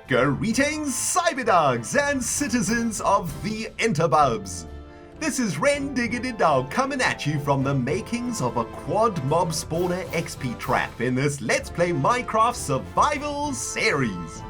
Greetings, CYBERDOGs and citizens of the interbubs. This is RENDOG'S coming at you from the makings of a quad mob spawner XP trap in this Let's Play Minecraft Survival series.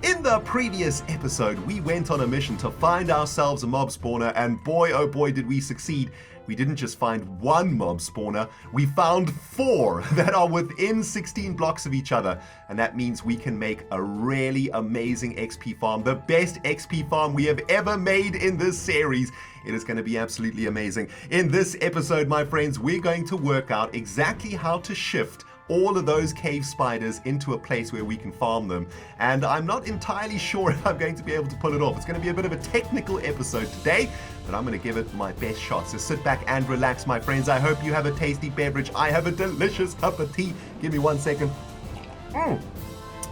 In the previous episode, we went on a mission to find ourselves a mob spawner, and boy oh boy did we succeed. We didn't just find one mob spawner, we found 4 that are within 16 blocks of each other. And that means we can make a really amazing XP farm, the best XP farm we have ever made in this series. It is going to be absolutely amazing. In this episode, my friends, we're going to work out exactly how to shift all of those cave spiders into a place where we can farm them. And I'm not entirely sure if I'm going to be able to pull it off. It's going to be a bit of a technical episode today, but I'm going to give it my best shot. So sit back and relax, my friends. I hope you have a tasty beverage. I have a delicious cup of tea. Give me 1 second.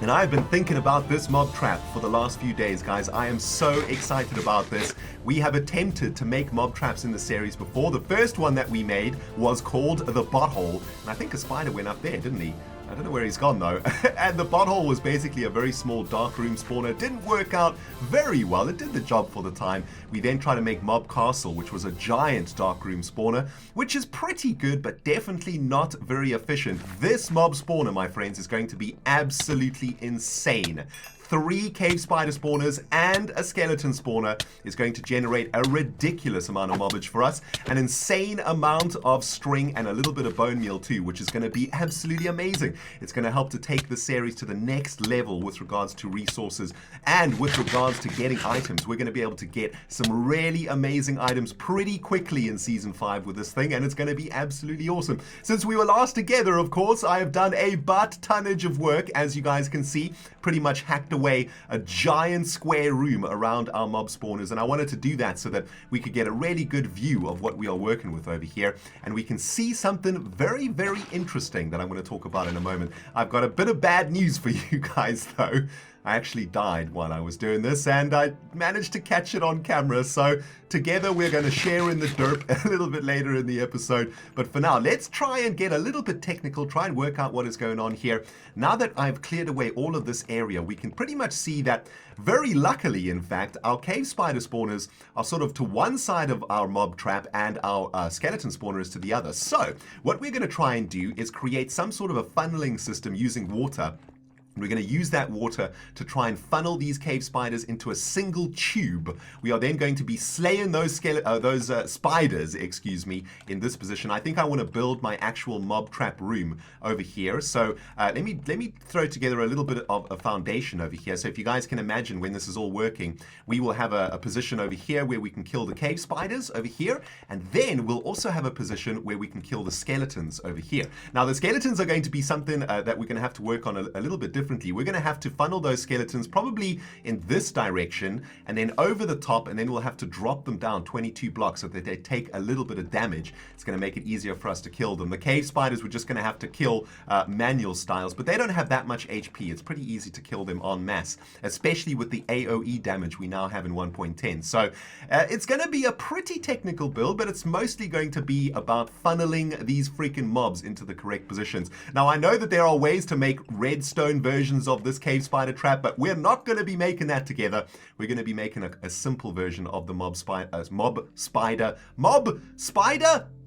And I've been thinking about this mob trap for the last few days, guys. I am so excited about this. We have attempted to make mob traps in the series before. The first one that we made was called the butthole. And I think a spider went up there, didn't he? I don't know where he's gone though. And the butthole was basically a very small dark room spawner. It didn't work out very well. It did the job for the time. We then tried to make Mob Castle, which was a giant dark room spawner, which is pretty good, but definitely not very efficient. This mob spawner, my friends, is going to be absolutely insane. 3 cave spider spawners and a skeleton spawner is going to generate a ridiculous amount of mobbage for us, an insane amount of string and a little bit of bone meal too, which is going to be absolutely amazing. It's going to help to take the series to the next level with regards to resources and with regards to getting items. We're going to be able to get some really amazing items pretty quickly in Season 5 with this thing, and it's going to be absolutely awesome. Since we were last together, of course, I have done a butt tonnage of work, as you guys can see, pretty much hacked away a giant square room around our mob spawners, and I wanted to do that so that we could get a really good view of what we are working with over here, and we can see something very, very interesting that I'm going to talk about in a moment. I've got a bit of bad news for you guys though. I actually died while I was doing this, and I managed to catch it on camera, so together we're going to share in the derp a little bit later in the episode. But for now, let's try and get a little bit technical, try and work out what is going on here. Now that I've cleared away all of this area, we can pretty much see that, very luckily in fact, our cave spider spawners are sort of to one side of our mob trap and our skeleton spawner is to the other. So what we're going to try and do is create some sort of a funneling system using water. We're going to use that water to try and funnel these cave spiders into a single tube. We are then going to be slaying those spiders, in this position. I think I want to build my actual mob trap room over here. So let me throw together a little bit of a foundation over here. So if you guys can imagine when this is all working, we will have a position over here where we can kill the cave spiders over here, and then we'll also have a position where we can kill the skeletons over here. Now the skeletons are going to be something that we're going to have to work on a little bit differently. We're going to have to funnel those skeletons probably in this direction and then over the top, and then we'll have to drop them down 22 blocks so that they take a little bit of damage. It's going to make it easier for us to kill them. The cave spiders we're just going to have to kill manual styles, but they don't have that much HP. It's pretty easy to kill them en masse, especially with the AoE damage we now have in 1.10. So it's going to be a pretty technical build, but it's mostly going to be about funneling these freaking mobs into the correct positions. Now I know that there are ways to make redstone versions of this cave spider trap, but we're not going to be making that together. We're going to be making a simple version of the mob spider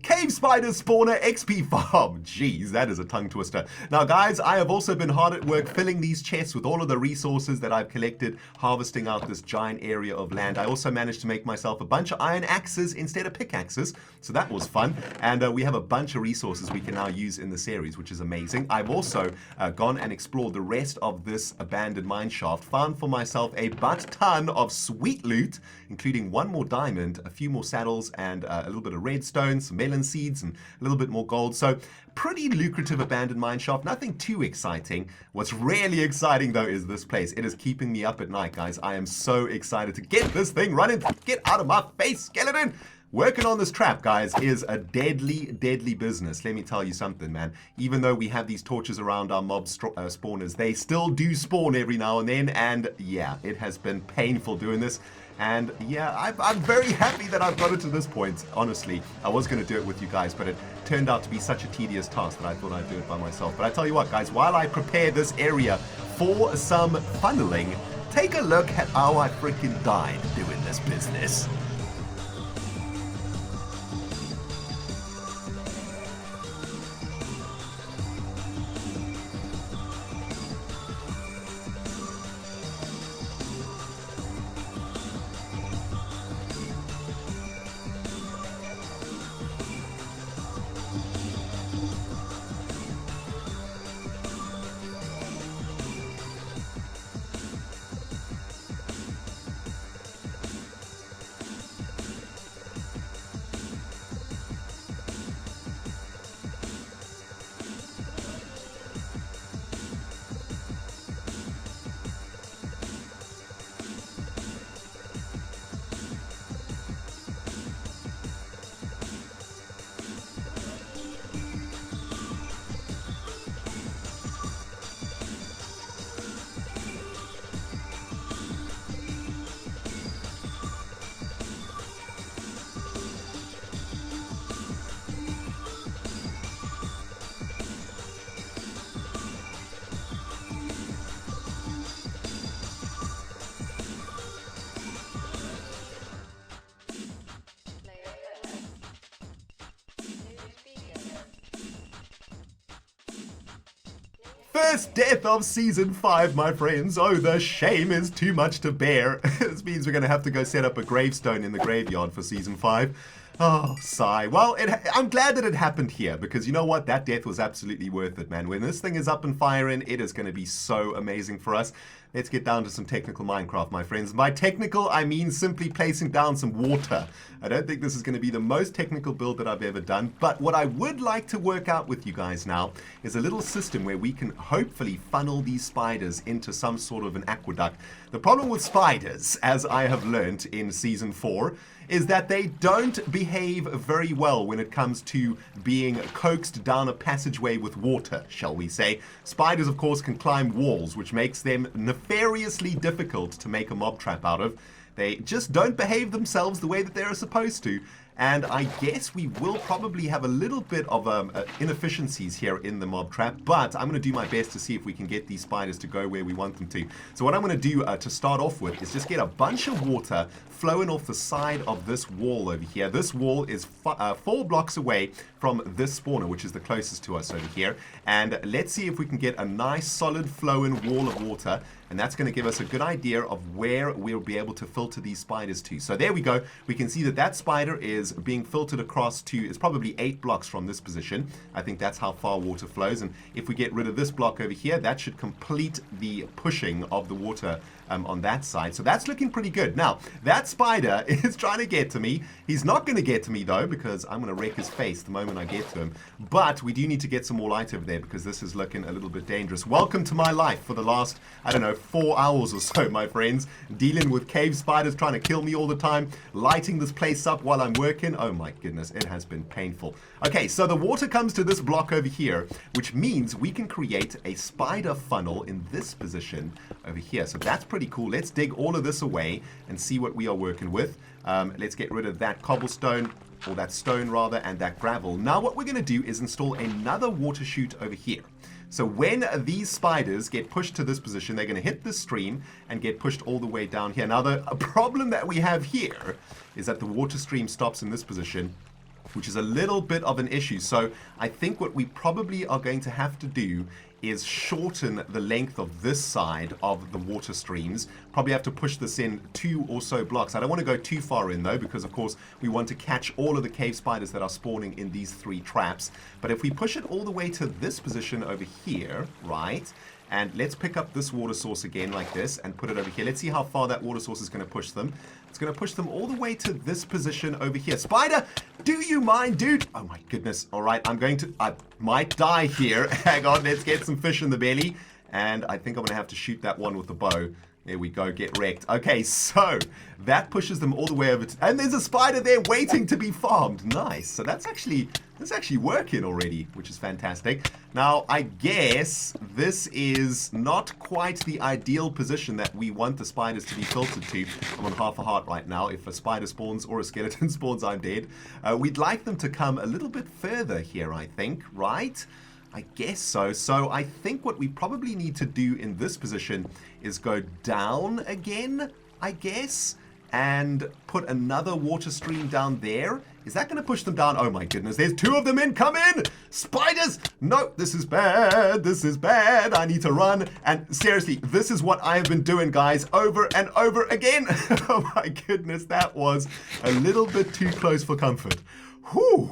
cave spider spawner XP farm. Jeez, that is a tongue twister. Now guys, I have also been hard at work filling these chests with all of the resources that I've collected, harvesting out this giant area of land. I also managed to make myself a bunch of iron axes instead of pickaxes, so that was fun. And we have a bunch of resources we can now use in the series, which is amazing. I've also gone and explored the rest of this abandoned mine shaft, found for myself a butt-ton of sweet loot, including 1 more diamond, a few more saddles, and a little bit of redstone, some melon seeds, and a little bit more gold. So pretty lucrative abandoned mine shaft, nothing too exciting. What's really exciting though is this place. It is keeping me up at night, guys. I am so excited to get this thing running. Get out of my face, skeleton! Working on this trap, guys, is a deadly, deadly business. Let me tell you something, man. Even though we have these torches around our mob spawners, they still do spawn every now and then, and yeah, it has been painful doing this. And yeah, I'm very happy that I've got it to this point, honestly. I was going to do it with you guys, but it turned out to be such a tedious task that I thought I'd do it by myself. But I tell you what, guys, while I prepare this area for some funneling, take a look at how I freaking died doing this business. First death of Season 5, my friends. Oh, the shame is too much to bear. This means we're going to have to go set up a gravestone in the graveyard for Season 5. Oh, sigh. Well, I'm glad that it happened here, because you know what? That death was absolutely worth it, man. When this thing is up and firing, it is going to be so amazing for us. Let's get down to some technical Minecraft, my friends. By technical, I mean simply placing down some water. I don't think this is going to be the most technical build that I've ever done, but what I would like to work out with you guys now is a little system where we can hopefully funnel these spiders into some sort of an aqueduct. The problem with spiders, as I have learnt in Season 4, is that they don't behave very well when it comes to being coaxed down a passageway with water, shall we say. Spiders, of course, can climb walls, which makes them nefariously difficult to make a mob trap out of. They just don't behave themselves the way that they're supposed to. And I guess we will probably have a little bit of inefficiencies here in the mob trap, but I'm going to do my best to see if we can get these spiders to go where we want them to. So what I'm going to do to start off with is just get a bunch of water flowing off the side of this wall over here. This wall is 4 blocks away from this spawner, which is the closest to us over here. And let's see if we can get a nice solid flowing wall of water, and that's going to give us a good idea of where we'll be able to filter these spiders to. So there we go. We can see that that spider is being filtered across to, it's probably 8 blocks from this position. I think that's how far water flows. And if we get rid of this block over here, that should complete the pushing of the water on that side. So that's looking pretty good. Now, that spider is trying to get to me. He's not going to get to me, though, because I'm going to wreck his face the moment I get to him. But we do need to get some more light over there, because this is looking a little bit dangerous. Welcome to my life for the last, I don't know, 4 hours or so, my friends. Dealing with cave spiders trying to kill me all the time. Lighting this place up while I'm working. Oh my goodness, it has been painful. Okay, so the water comes to this block over here, which means we can create a spider funnel in this position over here. So that's pretty cool. Let's dig all of this away and see what we are working with. Let's get rid of that cobblestone, or that stone rather, and that gravel. Now what we're going to do is install another water chute over here. So when these spiders get pushed to this position, they're going to hit this stream and get pushed all the way down here. Now the problem that we have here is that the water stream stops in this position, which is a little bit of an issue. So I think what we probably are going to have to do is shorten the length of this side of the water streams. Probably have to push this in 2 or so blocks. I don't want to go too far in though, because of course we want to catch all of the cave spiders that are spawning in these 3 traps. But if we push it all the way to this position over here, right? And let's pick up this water source again like this and put it over here. Let's see how far that water source is going to push them. It's going to push them all the way to this position over here. Spider, do you mind, dude? Oh my goodness. All right, I might die here. Hang on, let's get some fish in the belly. And I think I'm going to have to shoot that one with the bow. There we go, get wrecked. Okay, so that pushes them all the way over to, and there's a spider there waiting to be farmed. Nice. So that's actually working already, which is fantastic. Now, I guess this is not quite the ideal position that we want the spiders to be filtered to. I'm on half a heart right now. If a spider spawns or a skeleton spawns, I'm dead. We'd like them to come a little bit further here, I think, right? I guess so. So I think what we probably need to do in this position is go down again, I guess, and put another water stream down there. Is that going to push them down? Oh my goodness, there's 2 of them in. Come in! Spiders! No, this is bad. This is bad. I need to run. And seriously, this is what I have been doing, guys, over and over again. Oh my goodness, that was a little bit too close for comfort. Whew.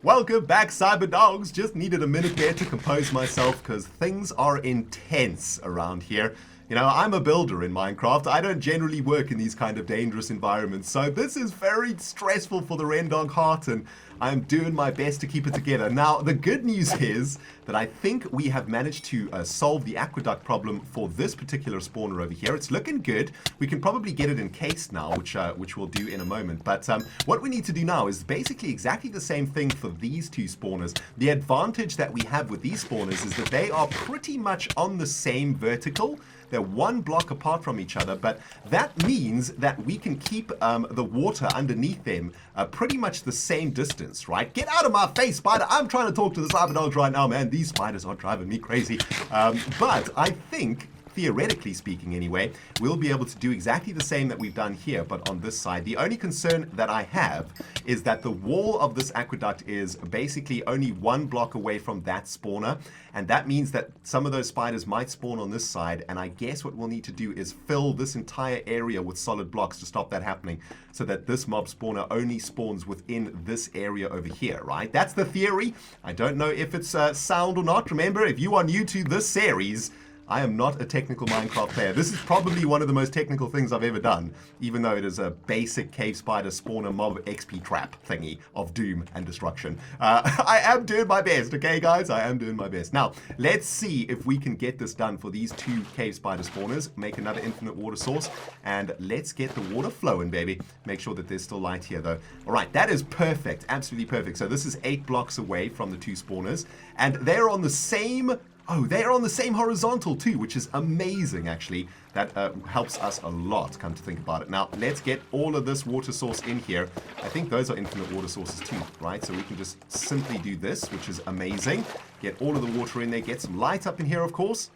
Welcome back, CYBERDOGs. Just needed a minute there to compose myself because things are intense around here. You know, I'm a builder in Minecraft. I don't generally work in these kind of dangerous environments, so this is very stressful for the Rendog heart, and I'm doing my best to keep it together. Now, the good news is that I think we have managed to solve the aqueduct problem for this particular spawner over here. It's looking good. We can probably get it encased now, which we'll do in a moment. But what we need to do now is basically exactly the same thing for these 2 spawners. The advantage that we have with these spawners is that they are pretty much on the same vertical. They're 1 block apart from each other, but that means that we can keep the water underneath them pretty much the same distance, right? Get out of my face, spider! I'm trying to talk to the CYBERDOGs right now, man. These spiders are driving me crazy. But I think, theoretically speaking anyway, we'll be able to do exactly the same that we've done here, but on this side. The only concern that I have is that the wall of this aqueduct is basically only 1 block away from that spawner, and that means that some of those spiders might spawn on this side, and I guess what we'll need to do is fill this entire area with solid blocks to stop that happening, so that this mob spawner only spawns within this area over here, right? That's the theory. I don't know if it's sound or not. Remember, if you are new to this series, I am not a technical Minecraft player. This is probably one of the most technical things I've ever done, even though it is a basic cave spider spawner mob XP trap thingy of doom and destruction. I am doing my best, okay, guys? I am doing my best. Now, let's see if we can get this done for these 2 cave spider spawners. Make another infinite water source, and let's get the water flowing, baby. Make sure that there's still light here, though. All right, that is perfect, absolutely perfect. So this is 8 blocks away from the 2 spawners, and they're on the same... Oh, they're on the same horizontal too, which is amazing, actually. That helps us a lot, come to think about it. Now, let's get all of this water source in here. I think those are infinite water sources too, right? So we can just simply do this, which is amazing. Get all of the water in there, get some light up in here, of course.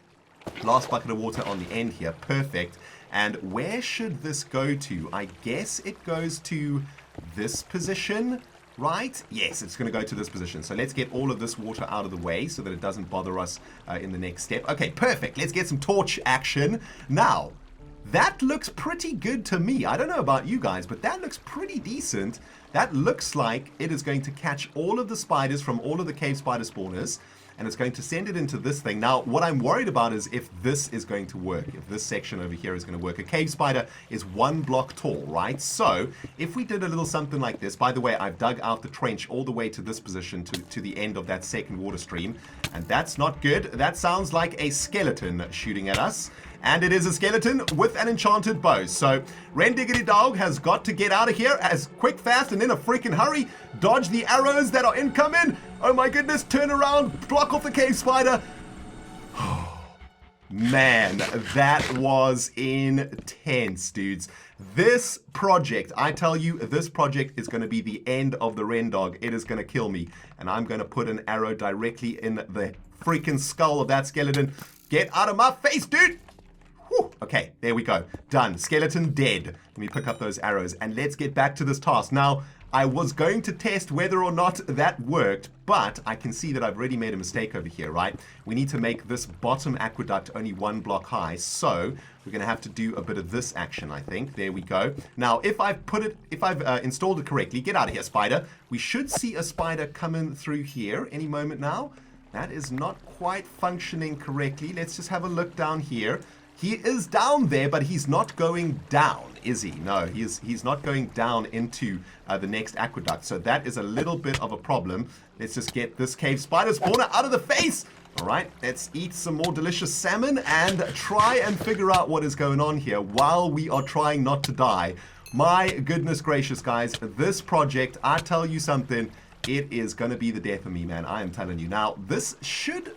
Last bucket of water on the end here, perfect. And where should this go to? I guess it goes to this position. Right? Yes, it's going to go to this position. So let's get all of this water out of the way so that it doesn't bother us in the next step. Okay, perfect. Let's get some torch action. Now, that looks pretty good to me. I don't know about you guys, but that looks pretty decent. That looks like it is going to catch all of the spiders from all of the cave spider spawners, and it's going to send it into this thing. Now, what I'm worried about is if this is going to work, if this section over here is going to work. A cave spider is 1 block tall, right? So if we did a little something like this, by the way, I've dug out the trench all the way to this position, to the end of that second water stream, and that's not good. That sounds like a skeleton shooting at us. And it is a skeleton with an enchanted bow. So RENDOG'S has got to get out of here as quick, fast, and in a freaking hurry. Dodge the arrows that are incoming. Oh my goodness, turn around, block off the cave spider. Man, that was intense, dudes. This project, I tell you, this project is going to be the end of the Rendog. It is going to kill me. And I'm going to put an arrow directly in the freaking skull of that skeleton. Get out of my face, dude! Whew. Okay, there we go. Done. Skeleton dead. Let me pick up those arrows and let's get back to this task. Now, I was going to test whether or not that worked, but I can see that I've already made a mistake over here, right? We need to make this bottom aqueduct only 1 block high, so we're going to have to do a bit of this action, I think. There we go. Now, if I've installed it correctly, get out of here, spider. We should see a spider coming through here any moment now. That is not quite functioning correctly. Let's just have a look down here. He is down there, but he's not going down, is he? No, he's not going down into the next aqueduct. So that is a little bit of a problem. Let's just get this cave spider spawner out of the face. All right, let's eat some more delicious salmon and try and figure out what is going on here while we are trying not to die. My goodness gracious, guys, this project, I tell you something, it is going to be the death of me, man. I am telling you. Now, this should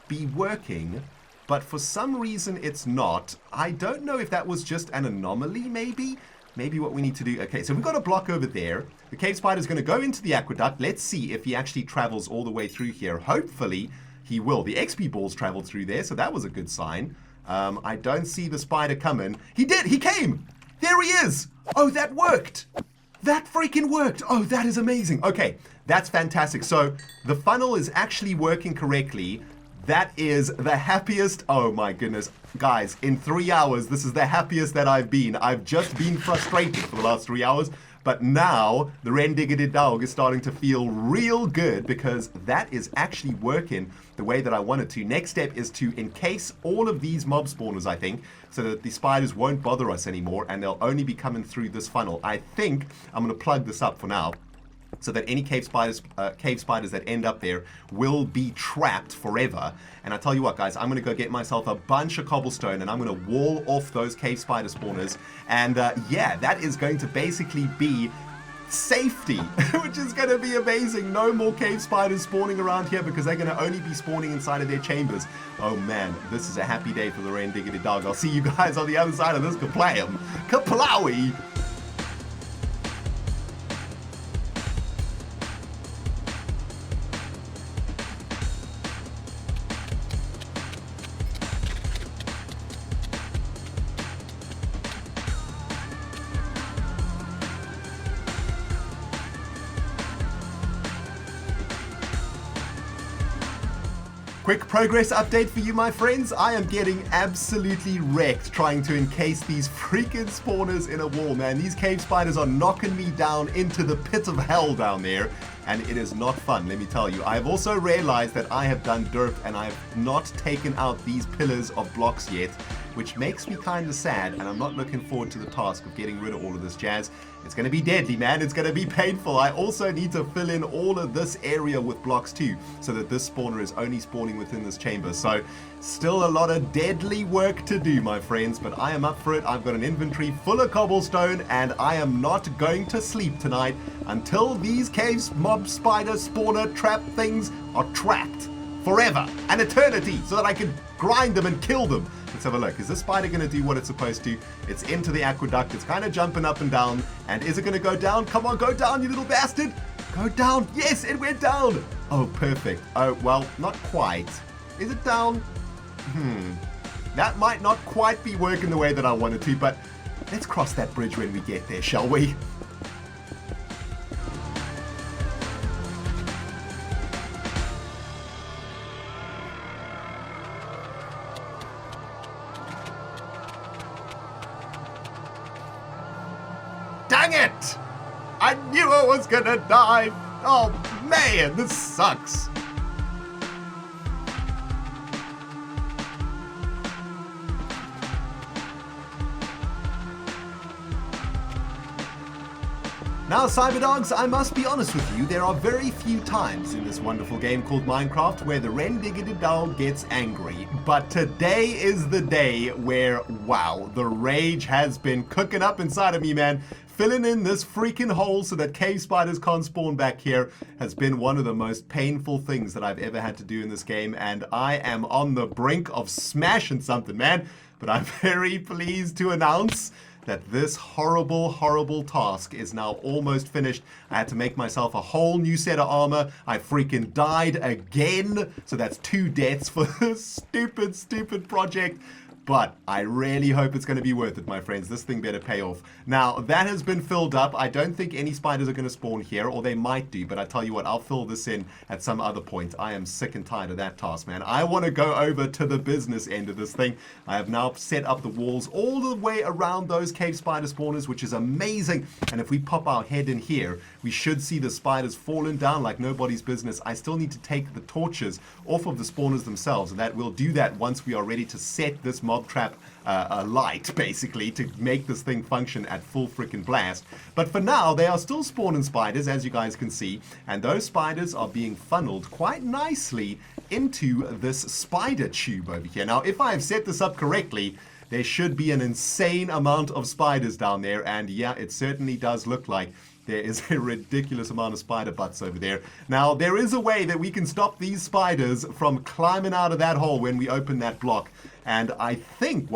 be working, but for some reason it's not. I don't know if that was just an anomaly, maybe. Maybe what we need to do... Okay, so we've got a block over there. The cave spider is going to go into the aqueduct. Let's see if he actually travels all the way through here. Hopefully, he will. The XP balls traveled through there, so that was a good sign. I don't see the spider coming. He did! He came! There he is! Oh, that worked! That freaking worked! Oh, that is amazing. Okay, that's fantastic. So, the funnel is actually working correctly. That is the happiest... Oh my goodness. Guys, in 3 hours, this is the happiest that I've been. I've just been frustrated for the last 3 hours. But now, the RENDOG'S is starting to feel real good because that is actually working the way that I want it to. Next step is to encase all of these mob spawners, I think, so that the spiders won't bother us anymore and they'll only be coming through this funnel. I think I'm going to plug this up for now, so that any cave spiders that end up there will be trapped forever. And I tell you what, guys, I'm going to go get myself a bunch of cobblestone and I'm going to wall off those cave spider spawners. And yeah, that is going to basically be safety, which is going to be amazing. No more cave spiders spawning around here because they're going to only be spawning inside of their chambers. Oh man, this is a happy day for the RENDOG'S. I'll see you guys on the other side of this kaplam. Kaplawi! Quick progress update for you, my friends. I am getting absolutely wrecked trying to encase these freaking spawners in a wall, man. These cave spiders are knocking me down into the pit of hell down there, and it is not fun, let me tell you. I have also realized that I have done dirt and I have not taken out these pillars of blocks yet, which makes me kind of sad, and I'm not looking forward to the task of getting rid of all of this jazz. It's going to be deadly, man. It's going to be painful. I also need to fill in all of this area with blocks too, so that this spawner is only spawning within this chamber. So, still a lot of deadly work to do, my friends, but I am up for it. I've got an inventory full of cobblestone, and I am not going to sleep tonight until these caves, mob, spider, spawner, trap things are trapped forever, an eternity, so that I can grind them and kill them. Let's have a look. Is this spider going to do what it's supposed to? It's into the aqueduct. It's kind of jumping up and down. And is it going to go down? Come on, go down, you little bastard. Go down. Yes, it went down. Oh, perfect. Oh, well, not quite. Is it down? That might not quite be working the way that I wanted to, but let's cross that bridge when we get there, shall we? Dang it! I knew I was gonna die! Oh man, this sucks! Now, CYBERDOGs, I must be honest with you, there are very few times in this wonderful game called Minecraft where the RENDOG'S gets angry. But today is the day where, wow, the rage has been cooking up inside of me, man. Filling in this freaking hole so that cave spiders can't spawn back here has been one of the most painful things that I've ever had to do in this game, and I am on the brink of smashing something, man. But I'm very pleased to announce that this horrible, horrible task is now almost finished. I had to make myself a whole new set of armor. I freaking died again. So that's 2 deaths for this stupid, stupid project. But I really hope it's going to be worth it, my friends. This thing better pay off. Now, that has been filled up. I don't think any spiders are going to spawn here, or they might do. But I tell you what, I'll fill this in at some other point. I am sick and tired of that task, man. I want to go over to the business end of this thing. I have now set up the walls all the way around those cave spider spawners, which is amazing. And if we pop our head in here, we should see the spiders falling down like nobody's business. I still need to take the torches off of the spawners themselves, and that we'll do that once we are ready to set this mob trap alight, basically, to make this thing function at full freaking blast. But for now, they are still spawning spiders, as you guys can see, and those spiders are being funneled quite nicely into this spider tube over here. Now, if I have set this up correctly, there should be an insane amount of spiders down there, and yeah, it certainly does look like there is a ridiculous amount of spider butts over there. Now, there is a way that we can stop these spiders from climbing out of that hole when we open that block. And I think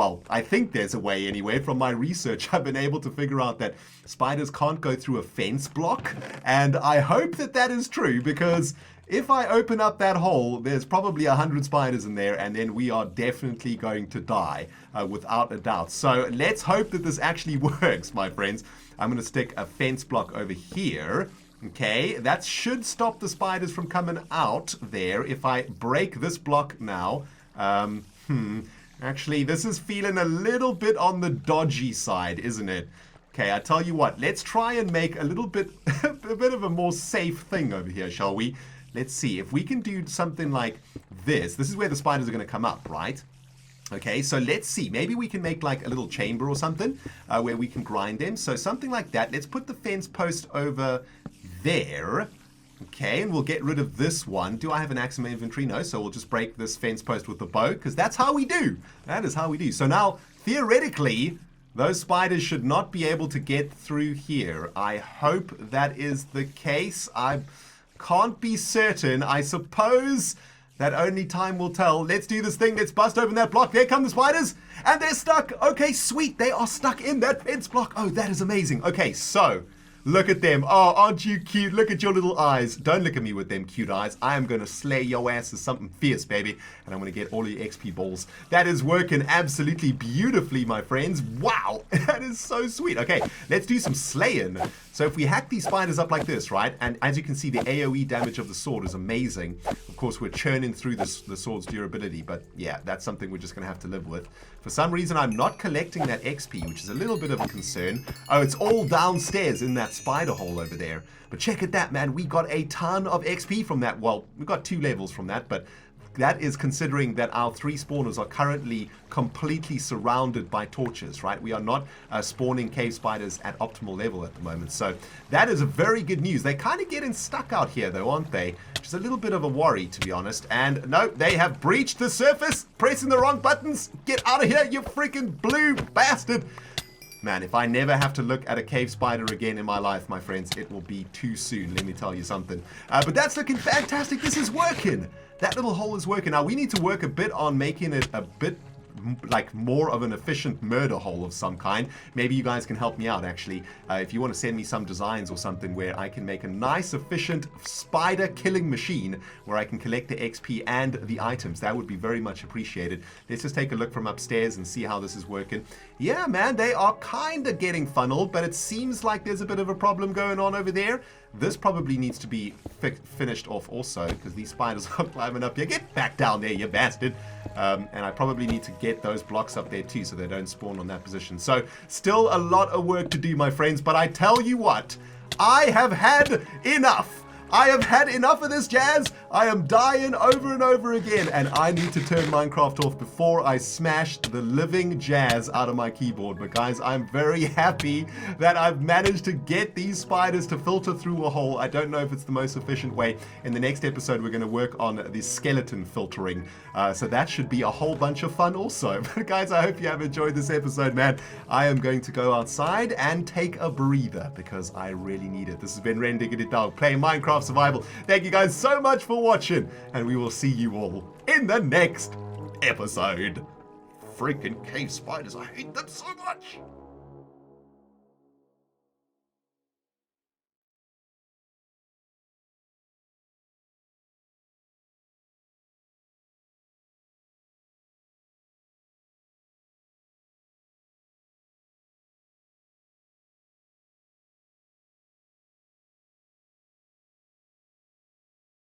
there's a way anyway. From my research, I've been able to figure out that spiders can't go through a fence block. And I hope that that is true, because if I open up that hole, there's probably 100 spiders in there, and then we are definitely going to die, without a doubt. So let's hope that this actually works, my friends. I'm going to stick a fence block over here. Okay, that should stop the spiders from coming out there. If I break this block now, actually, this is feeling a little bit on the dodgy side, isn't it? Okay, I tell you what, let's try and make a little bit, a bit of a more safe thing over here, shall we? Let's see if we can do something like this. This is where the spiders are going to come up, right? Okay, so let's see. Maybe we can make like a little chamber or something where we can grind them. So something like that. Let's put the fence post over there. Okay, and we'll get rid of this one. Do I have an axe in my inventory? No, so we'll just break this fence post with the bow, because that's how we do. That is how we do. So now, theoretically, those spiders should not be able to get through here. I hope that is the case. I can't be certain. I suppose that only time will tell. Let's do this thing. Let's bust open that block. There come the spiders. And they're stuck. Okay, sweet. They are stuck in that fence block. Oh, that is amazing. Okay, so look at them. Oh, aren't you cute? Look at your little eyes. Don't look at me with them cute eyes. I am going to slay your ass as something fierce, baby. And I'm going to get all your XP balls. That is working absolutely beautifully, my friends. Wow. That is so sweet. Okay, let's do some slaying. So if we hack these spiders up like this, right? And as you can see, the AoE damage of the sword is amazing. Of course, we're churning through the sword's durability. But yeah, that's something we're just going to have to live with. For some reason, I'm not collecting that XP, which is a little bit of a concern. Oh, it's all downstairs in that spider hole over there. But check at that, man. We got a ton of XP from that. Well, we got 2 levels from that, but that is considering that our 3 spawners are currently completely surrounded by torches, right? We are not spawning cave spiders at optimal level at the moment. So that is a very good news. They're kind of getting stuck out here, though, aren't they? Which is a little bit of a worry, to be honest. And no, they have breached the surface, pressing the wrong buttons. Get out of here, you freaking blue bastard. Man, if I never have to look at a cave spider again in my life, my friends, it will be too soon, let me tell you something. But that's looking fantastic. This is working. That little hole is working. Now, we need to work a bit on making it a bit like more of an efficient murder hole of some kind. Maybe you guys can help me out, actually. If you want to send me some designs or something where I can make a nice, efficient spider killing machine where I can collect the XP and the items, that would be very much appreciated. Let's just take a look from upstairs and see how this is working. Yeah, man, they are kind of getting funneled, but it seems like there's a bit of a problem going on over there. This probably needs to be finished off also, because these spiders are climbing up here. Get back down there, you bastard. And I probably need to get those blocks up there too, so they don't spawn on that position. So still a lot of work to do, my friends, but I tell you what, I have had enough. I have had enough of this jazz. I am dying over and over again, and I need to turn Minecraft off before I smash the living jazz out of my keyboard. But guys, I'm very happy that I've managed to get these spiders to filter through a hole. I don't know if it's the most efficient way. In the next episode, we're going to work on the skeleton filtering. So that should be a whole bunch of fun also. But guys, I hope you have enjoyed this episode, man. I am going to go outside and take a breather because I really need it. This has been RENDOG'S playing Minecraft Survival. Thank you guys so much for watching, and we will see you all in the next episode. Freaking cave spiders, I hate them so much.